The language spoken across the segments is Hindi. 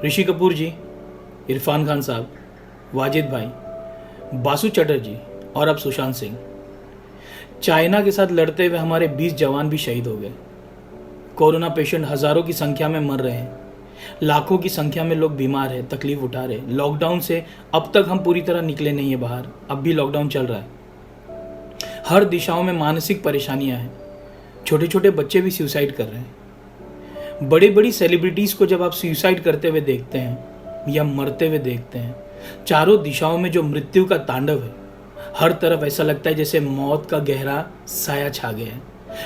ऋषि कपूर जी, इरफान खान साहब, वाजिद भाई, बासु चटर्जी और अब सुशांत सिंह। चाइना के साथ लड़ते हुए हमारे 20 जवान भी शहीद हो गए। कोरोना पेशेंट हजारों की संख्या में मर रहे हैं, लाखों की संख्या में लोग बीमार हैं, तकलीफ उठा रहे हैं। लॉकडाउन से अब तक हम पूरी तरह निकले नहीं है बाहर, अब भी लॉकडाउन चल रहा है। हर दिशाओं में मानसिक परेशानियां हैं। छोटे छोटे बच्चे भी सुसाइड कर रहे हैं। बड़ी बड़ी सेलिब्रिटीज को जब आप सुसाइड करते हुए देखते हैं या मरते हुए देखते हैं, चारों दिशाओं में जो मृत्यु का तांडव है, हर तरफ ऐसा लगता है जैसे मौत का गहरा साया छा गया है।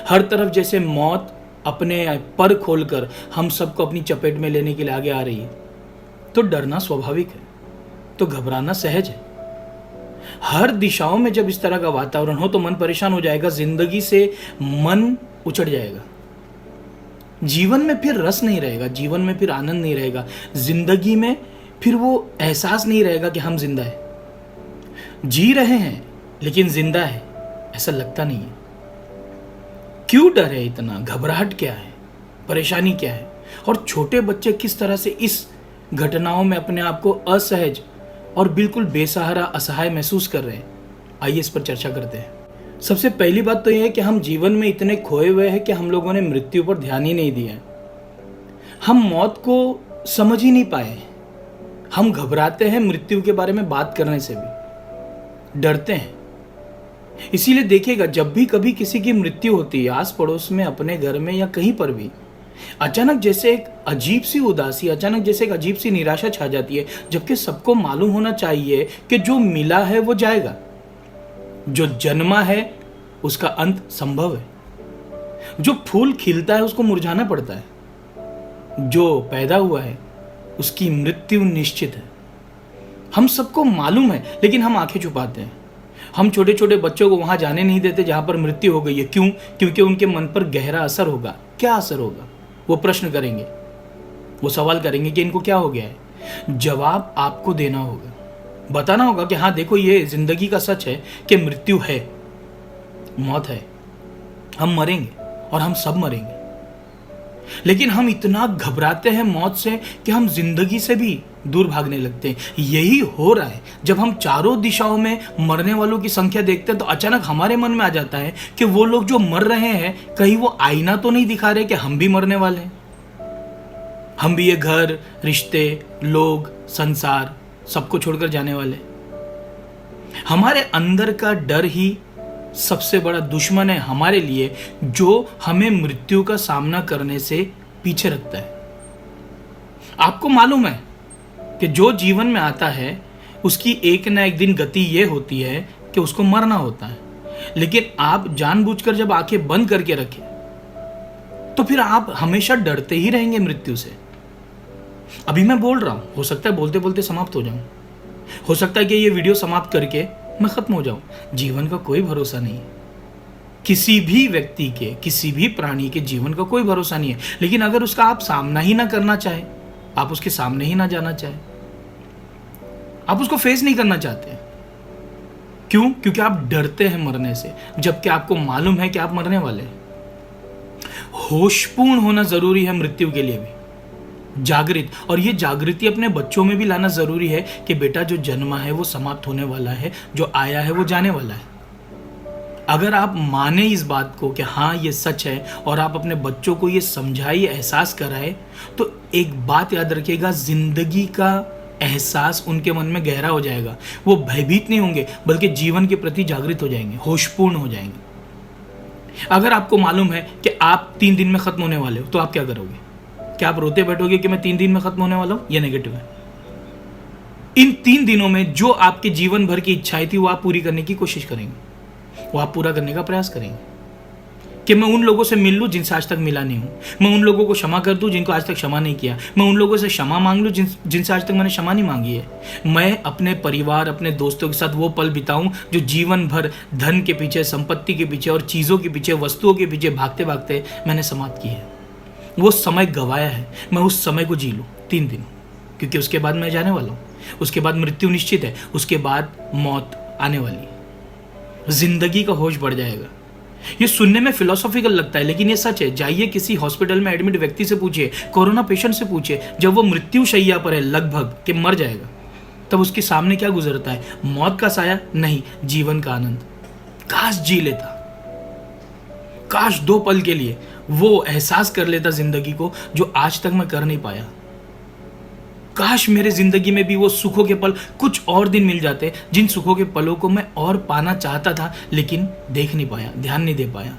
हर तरफ जैसे मौत अपने पर खोलकर हम सबको अपनी चपेट में लेने के लिए आगे आ रही है। तो डरना स्वाभाविक है, तो घबराना सहज है। हर दिशाओं में जब इस तरह का वातावरण हो तो मन परेशान हो जाएगा, जिंदगी से मन उचट जाएगा। जीवन में फिर रस नहीं रहेगा, जीवन में फिर आनंद नहीं रहेगा, जिंदगी में फिर वो एहसास नहीं रहेगा कि हम जिंदा है। जी रहे हैं लेकिन जिंदा है ऐसा लगता नहीं है। क्यों डर है इतना? घबराहट क्या है? परेशानी क्या है? और छोटे बच्चे किस तरह से इस घटनाओं में अपने आप को असहज और बिल्कुल बेसहारा, असहाय महसूस कर रहे हैं? आइए इस पर चर्चा करते हैं। सबसे पहली बात तो यह है कि हम जीवन में इतने खोए हुए हैं कि हम लोगों ने मृत्यु पर ध्यान ही नहीं दिया है। हम मौत को समझ ही नहीं पाए। हम घबराते हैं मृत्यु के बारे में बात करने से भी, डरते हैं। इसीलिए देखिएगा, जब भी कभी किसी की मृत्यु होती है, आस पड़ोस में, अपने घर में या कहीं पर भी, अचानक जैसे एक अजीब सी उदासी, अचानक जैसे एक अजीब सी निराशा छा जाती है। जबकि सबको मालूम होना चाहिए कि जो मिला है वो जाएगा, जो जन्मा है उसका अंत संभव है, जो फूल खिलता है उसको मुरझाना पड़ता है, जो पैदा हुआ है उसकी मृत्यु निश्चित है। हम सबको मालूम है, लेकिन हम आंखें छुपाते हैं। हम छोटे छोटे बच्चों को वहां जाने नहीं देते जहां पर मृत्यु हो गई है। क्यों? क्योंकि उनके मन पर गहरा असर होगा। क्या असर होगा? वो प्रश्न करेंगे, वो सवाल करेंगे कि इनको क्या हो गया है। जवाब आपको देना होगा, बताना होगा कि हाँ देखो, ये जिंदगी का सच है कि मृत्यु है, मौत है, हम मरेंगे और हम सब मरेंगे। लेकिन हम इतना घबराते हैं मौत से कि हम जिंदगी से भी दूर भागने लगते हैं। यही हो रहा है। जब हम चारों दिशाओं में मरने वालों की संख्या देखते हैं तो अचानक हमारे मन में आ जाता है कि वो लोग जो मर रहे हैं, कहीं वो आईना तो नहीं दिखा रहे कि हम भी मरने वाले हैं। हम भी ये घर, रिश्ते, लोग, संसार सबको छोड़कर जाने वाले। हमारे अंदर का डर ही सबसे बड़ा दुश्मन है हमारे लिए, जो हमें मृत्यु का सामना करने से पीछे रखता है। आपको मालूम है कि जो जीवन में आता है उसकी एक ना एक दिन गति यह होती है कि उसको मरना होता है। लेकिन आप जानबूझकर जब आंखें बंद करके रखें तो फिर आप हमेशा डरते ही रहेंगे मृत्यु से। अभी मैं बोल रहा हूं, हो सकता है बोलते बोलते समाप्त हो जाऊं, हो सकता है कि ये वीडियो समाप्त करके मैं खत्म हो जाऊं। जीवन का कोई भरोसा नहीं है। किसी भी व्यक्ति के, किसी भी प्राणी के जीवन का कोई भरोसा नहीं है। लेकिन अगर उसका आप सामना ही ना करना चाहे, आप उसके सामने ही ना जाना चाहे, आप उसको फेस नहीं करना चाहते। क्यों? क्योंकि आप डरते हैं मरने से, जबकि आपको मालूम है कि आप मरने वाले हैं। होशपूर्ण होना जरूरी है मृत्यु के लिए भी, जागृत। और ये जागृति अपने बच्चों में भी लाना जरूरी है कि बेटा, जो जन्मा है वो समाप्त होने वाला है, जो आया है वो जाने वाला है। अगर आप माने इस बात को कि हाँ ये सच है, और आप अपने बच्चों को ये समझाइए, एहसास कराए, तो एक बात याद रखिएगा, जिंदगी का एहसास उनके मन में गहरा हो जाएगा। वो भयभीत नहीं होंगे, बल्कि जीवन के प्रति जागृत हो जाएंगे, होशपूर्ण हो जाएंगे। अगर आपको मालूम है कि आप 3 दिन में खत्म होने वाले हो, तो आप क्या करोगे? क्या आप रोते बैठोगे कि मैं 3 दिन में खत्म होने वाला हूं? यह नेगेटिव है। इन 3 दिनों में जो आपके जीवन भर की इच्छाएं थी वो आप पूरी करने की कोशिश करेंगे, वो आप पूरा करने का प्रयास करेंगे। कि मैं उन लोगों से मिल लूं जिनसे आज तक मिला नहीं हूं, मैं उन लोगों को क्षमा कर दूं जिनको आज तक क्षमा नहीं किया, मैं उन लोगों से क्षमा मांग लूं जिनसे आज तक मैंने क्षमा नहीं मांगी है। मैं अपने परिवार, अपने दोस्तों के साथ वो पल बिताऊं जो जीवन भर धन के पीछे, संपत्ति के पीछे और चीज़ों के पीछे, वस्तुओं के पीछे भागते भागते मैंने समाप्त की है। वो समय गंवाया है, मैं उस समय को जी लूं 3 दिन, क्योंकि उसके बाद मैं जाने वाला हूं। उसके बाद मृत्यु निश्चित है, उसके बाद मौत आने वाली है। जिंदगी का होश बढ़ जाएगा। ये सुनने में फिलोसॉफिकल लगता है, लेकिन ये सच है। जाइए किसी हॉस्पिटल में एडमिट व्यक्ति से पूछिए, कोरोना पेशेंट से पूछिए, जब वो मृत्यु शैया पर है लगभग कि मर जाएगा, तब उसके सामने क्या गुजरता है? मौत का साया नहीं, जीवन का आनंद। काश जी लेता, काश 2 पल के लिए वो एहसास कर लेता जिंदगी को जो आज तक मैं कर नहीं पाया। काश मेरे जिंदगी में भी वो सुखों के पल कुछ और दिन मिल जाते, जिन सुखों के पलों को मैं और पाना चाहता था लेकिन देख नहीं पाया, ध्यान नहीं दे पाया।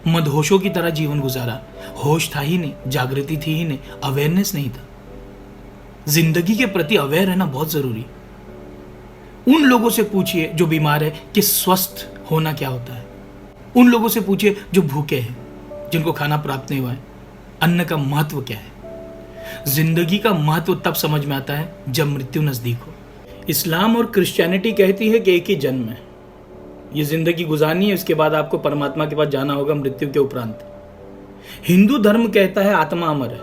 मदहोशों की तरह जीवन गुजारा, होश था ही नहीं, जागृति थी ही नहीं, अवेयरनेस नहीं था। जिंदगी के प्रति अवेयर रहना बहुत जरूरी। उन लोगों से पूछिए जो बीमार है कि स्वस्थ होना क्या होता है। उन लोगों से पूछिए जो भूखे हैं, जिनको खाना प्राप्त नहीं हुआ है, अन्न का महत्व क्या है। जिंदगी का महत्व तब समझ में आता है जब मृत्यु नजदीक हो। इस्लाम और क्रिश्चियनिटी कहती है कि एक ही जन्म है, ये जिंदगी गुजारनी है, उसके बाद आपको परमात्मा के पास जाना होगा मृत्यु के उपरांत। हिंदू धर्म कहता है आत्मा अमर है,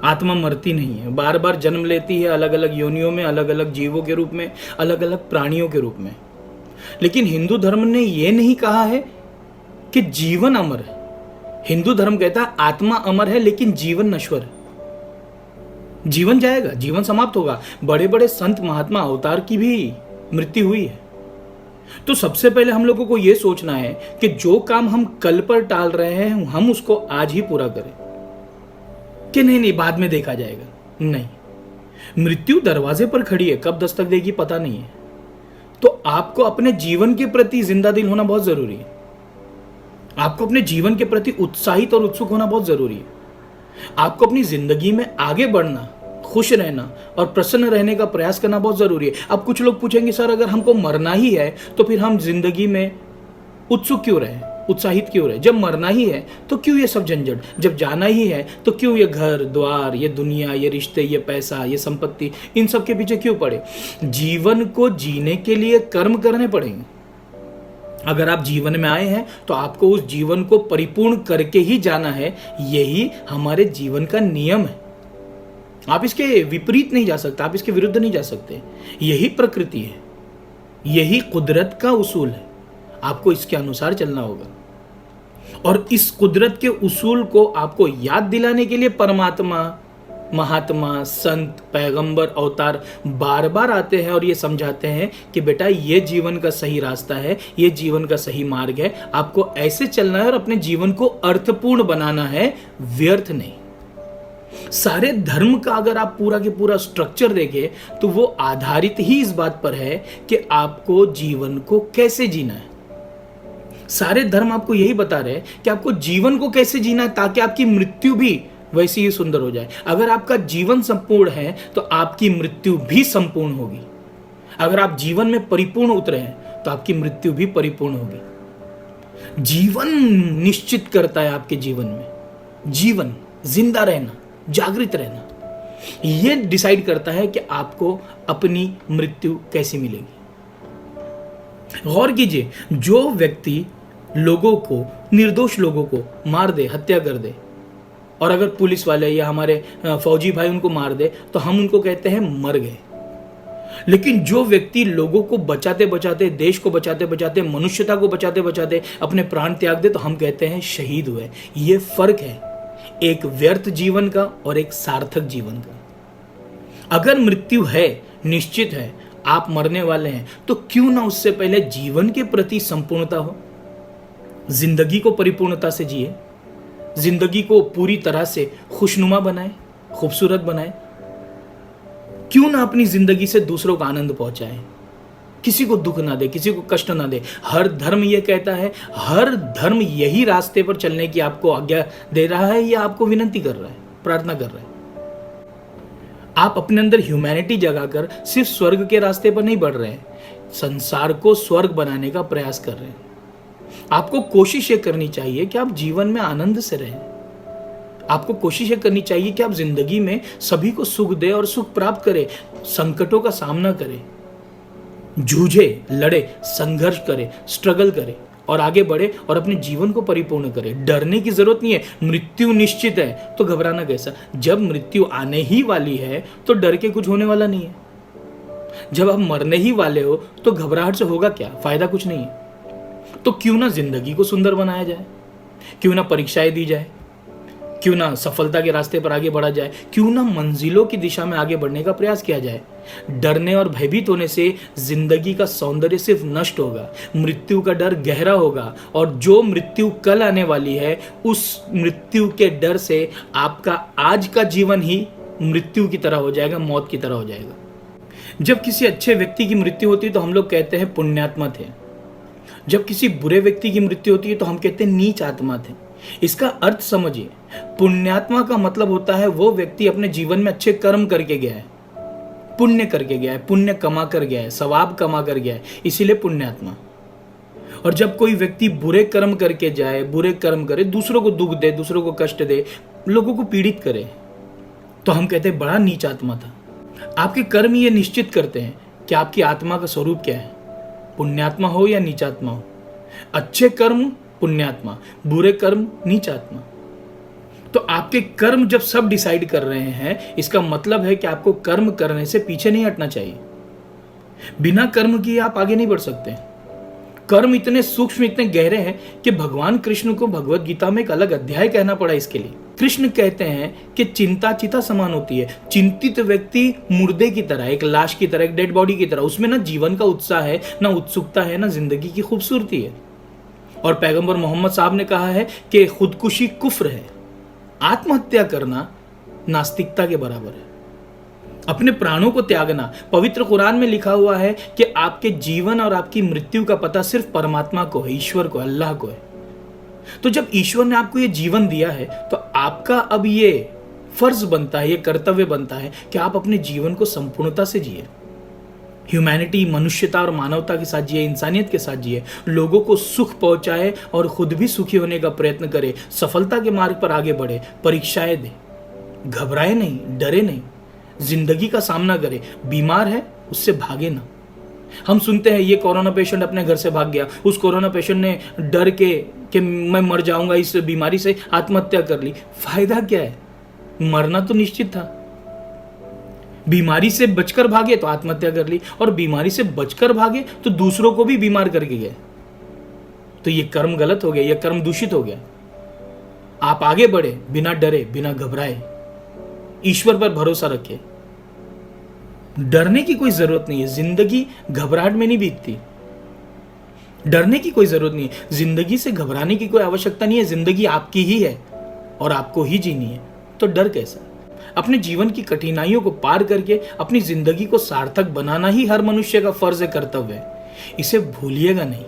आत्मा मरती नहीं है, बार बार जन्म लेती है अलग अलग योनियों में, अलग अलग जीवों के रूप में, अलग अलग प्राणियों के रूप में। लेकिन हिंदू धर्म ने यह नहीं कहा है कि जीवन अमर है। हिंदू धर्म कहता है आत्मा अमर है लेकिन जीवन नश्वर है। जीवन जाएगा, जीवन समाप्त होगा। बड़े बड़े संत महात्मा अवतार की भी मृत्यु हुई है। तो सबसे पहले हम लोगों को यह सोचना है कि जो काम हम कल पर टाल रहे हैं हम उसको आज ही पूरा करें, कि नहीं बाद में देखा जाएगा। नहीं, मृत्यु दरवाजे पर खड़ी है, कब दस्तक देगी पता नहीं है। तो आपको अपने जीवन के प्रति जिंदा दिल होना बहुत जरूरी है। आपको अपने जीवन के प्रति उत्साहित और उत्सुक होना बहुत जरूरी है। आपको अपनी जिंदगी में आगे बढ़ना, खुश रहना और प्रसन्न रहने का प्रयास करना बहुत जरूरी है। अब कुछ लोग पूछेंगे सर अगर हमको मरना ही है तो फिर हम जिंदगी में उत्सुक क्यों रहे, उत्साहित क्यों रहे? जब मरना ही है तो क्यों ये सब झंझट? जब जाना ही है तो क्यों ये घर द्वार, ये दुनिया, ये रिश्ते, ये पैसा, ये संपत्ति, इन सब के पीछे क्यों पड़े? जीवन को जीने के लिए कर्म करने पड़ेंगे। अगर आप जीवन में आए हैं तो आपको उस जीवन को परिपूर्ण करके ही जाना है। यही हमारे जीवन का नियम है। आप इसके विपरीत नहीं जा सकते, आप इसके विरुद्ध नहीं जा सकते। यही प्रकृति है, यही कुदरत का उसूल है। आपको इसके अनुसार चलना होगा। और इस कुदरत के उसूल को आपको याद दिलाने के लिए परमात्मा, महात्मा, संत, पैगंबर, अवतार बार बार आते हैं और ये समझाते हैं कि बेटा ये जीवन का सही रास्ता है, ये जीवन का सही मार्ग है। आपको ऐसे चलना है और अपने जीवन को अर्थपूर्ण बनाना है, व्यर्थ नहीं। सारे धर्म का अगर आप पूरा के पूरा स्ट्रक्चर देखें तो वो आधारित ही इस बात पर है कि आपको जीवन को कैसे जीना है। सारे धर्म आपको यही बता रहे हैं कि आपको जीवन को कैसे जीना है ताकि आपकी मृत्यु भी वैसी ही सुंदर हो जाए। अगर आपका जीवन संपूर्ण है तो आपकी मृत्यु भी संपूर्ण होगी। अगर आप जीवन में परिपूर्ण उतरे हैं तो आपकी मृत्यु भी परिपूर्ण होगी। जीवन निश्चित करता है आपके जीवन में, जीवन, जिंदा रहना, जागृत रहना, यह डिसाइड करता है कि आपको अपनी मृत्यु कैसी मिलेगी। गौर कीजिए, जो व्यक्ति लोगों को, निर्दोष लोगों को मार दे, हत्या कर दे, और अगर पुलिस वाले या हमारे फौजी भाई उनको मार दे तो हम उनको कहते हैं मर गए। लेकिन जो व्यक्ति लोगों को बचाते बचाते, देश को बचाते बचाते, मनुष्यता को बचाते बचाते अपने प्राण त्याग दे तो हम कहते हैं शहीद हुए। ये फर्क है एक व्यर्थ जीवन का और एक सार्थक जीवन का। अगर मृत्यु है, निश्चित है, आप मरने वाले हैं, तो क्यों ना उससे पहले जीवन के प्रति संपूर्णता हो, जिंदगी को परिपूर्णता से जिए, जिंदगी को पूरी तरह से खुशनुमा बनाए, खूबसूरत बनाए। क्यों ना अपनी जिंदगी से दूसरों को आनंद पहुंचाए, किसी को दुख ना दे, किसी को कष्ट ना दे। हर धर्म यह कहता है, हर धर्म यही रास्ते पर चलने की आपको आज्ञा दे रहा है या आपको विनती कर रहा है, प्रार्थना कर रहा है। आप अपने अंदर ह्यूमैनिटी जगाकर सिर्फ स्वर्ग के रास्ते पर नहीं बढ़ रहे हैं, संसार को स्वर्ग बनाने का प्रयास कर रहे हैं। आपको कोशिश ये करनी चाहिए कि आप जीवन में आनंद से रहें। आपको कोशिश ये करनी चाहिए कि आप जिंदगी में सभी को सुख दे और सुख प्राप्त करें, संकटों का सामना करें, जूझे, लड़े, संघर्ष करे, स्ट्रगल करे और आगे बढ़े और अपने जीवन को परिपूर्ण करे। डरने की जरूरत नहीं है। मृत्यु निश्चित है तो घबराना कैसा? जब मृत्यु आने ही वाली है तो डर के कुछ होने वाला नहीं है। जब आप मरने ही वाले हो तो घबराहट से होगा क्या? फायदा कुछ नहीं है। तो क्यों ना जिंदगी को सुंदर बनाया जाए, क्यों ना परीक्षाएं दी जाए, क्यों ना सफलता के रास्ते पर आगे बढ़ा जाए, क्यों ना मंजिलों की दिशा में आगे बढ़ने का प्रयास किया जाए। डरने और भयभीत होने से जिंदगी का सौंदर्य सिर्फ नष्ट होगा, मृत्यु का डर गहरा होगा, और जो मृत्यु कल आने वाली है उस मृत्यु के डर से आपका आज का जीवन ही मृत्यु की तरह हो जाएगा, मौत की तरह हो जाएगा। जब किसी अच्छे व्यक्ति की मृत्यु होती है तो हम लोग कहते हैं पुण्यात्मा थे, जब किसी बुरे व्यक्ति की मृत्यु होती है तो हम कहते हैं नीच आत्मा थे। इसका अर्थ समझिए, पुण्यात्मा का मतलब होता है वो व्यक्ति अपने जीवन में अच्छे कर्म करके गया है, पुण्य करके गया है, पुण्य कमा कर गया है, सवाब कमा कर गया है, इसीलिए पुण्यात्मा। और जब कोई व्यक्ति बुरे कर्म करके जाए, बुरे कर्म करे, दूसरों को दुख दे, दूसरों को कष्ट दे, लोगों को पीड़ित करे, तो हम कहते हैं बड़ा नीच आत्मा था। आपके कर्म ये निश्चित करते हैं कि आपकी आत्मा का स्वरूप क्या है, पुण्यात्मा हो या नीचात्मा हो। अच्छे कर्म पुण्यात्मा, बुरे कर्म नीचात्मा। तो आपके कर्म जब सब डिसाइड कर रहे हैं, इसका मतलब है कि आपको कर्म करने से पीछे नहीं हटना चाहिए। बिना कर्म किए आप आगे नहीं बढ़ सकते। कर्म इतने सूक्ष्म, इतने गहरे हैं कि भगवान कृष्ण को भगवत गीता में एक अलग अध्याय कहना पड़ा इसके लिए। कृष्ण कहते हैं कि चिंता चिता समान होती है। चिंतित व्यक्ति मुर्दे की तरह, एक लाश की तरह, एक डेड बॉडी की तरह, उसमें ना जीवन का उत्साह है, ना उत्सुकता है, ना जिंदगी की खूबसूरती है। और पैगंबर मोहम्मद साहब ने कहा है कि खुदकुशी कुफ्र है, आत्महत्या करना नास्तिकता के बराबर है, अपने प्राणों को त्यागना। पवित्र कुरान में लिखा हुआ है कि आपके जीवन और आपकी मृत्यु का पता सिर्फ परमात्मा को है, ईश्वर को, अल्लाह को है। तो जब ईश्वर ने आपको ये जीवन दिया है तो आपका अब ये फर्ज बनता है, ये कर्तव्य बनता है कि आप अपने जीवन को संपूर्णता से जिए, ह्यूमैनिटी, मनुष्यता और मानवता के साथ जिए, इंसानियत के साथ जिए, लोगों को सुख पहुंचाए और खुद भी सुखी होने का प्रयत्न करे, सफलता के मार्ग पर आगे बढ़े, परीक्षाएं दे, घबराए नहीं, डरे नहीं, जिंदगी का सामना करे। बीमार है उससे भागे ना। हम सुनते हैं ये कोरोना पेशेंट अपने घर से भाग गया, उस कोरोना पेशेंट ने डर के कि मैं मर जाऊंगा इस बीमारी से आत्महत्या कर ली। फायदा क्या है, मरना तो निश्चित था। बीमारी से बचकर भागे तो आत्महत्या कर ली, और बीमारी से बचकर भागे तो दूसरों को भी बीमार करके गए। तो ये कर्म गलत हो गया, ये कर्म दूषित हो गया। आप आगे बढ़े बिना डरे, बिना घबराए, ईश्वर पर भरोसा रखे। डरने की कोई जरूरत नहीं है, जिंदगी घबराहट में नहीं बीतती। डरने की कोई जरूरत नहीं है, जिंदगी से घबराने की कोई आवश्यकता नहीं है। जिंदगी आपकी ही है और आपको ही जीनी है, तो डर कैसा। अपने जीवन की कठिनाइयों को पार करके अपनी जिंदगी को सार्थक बनाना ही हर मनुष्य का फर्ज है, कर्तव्य है। इसे भूलिएगा नहीं।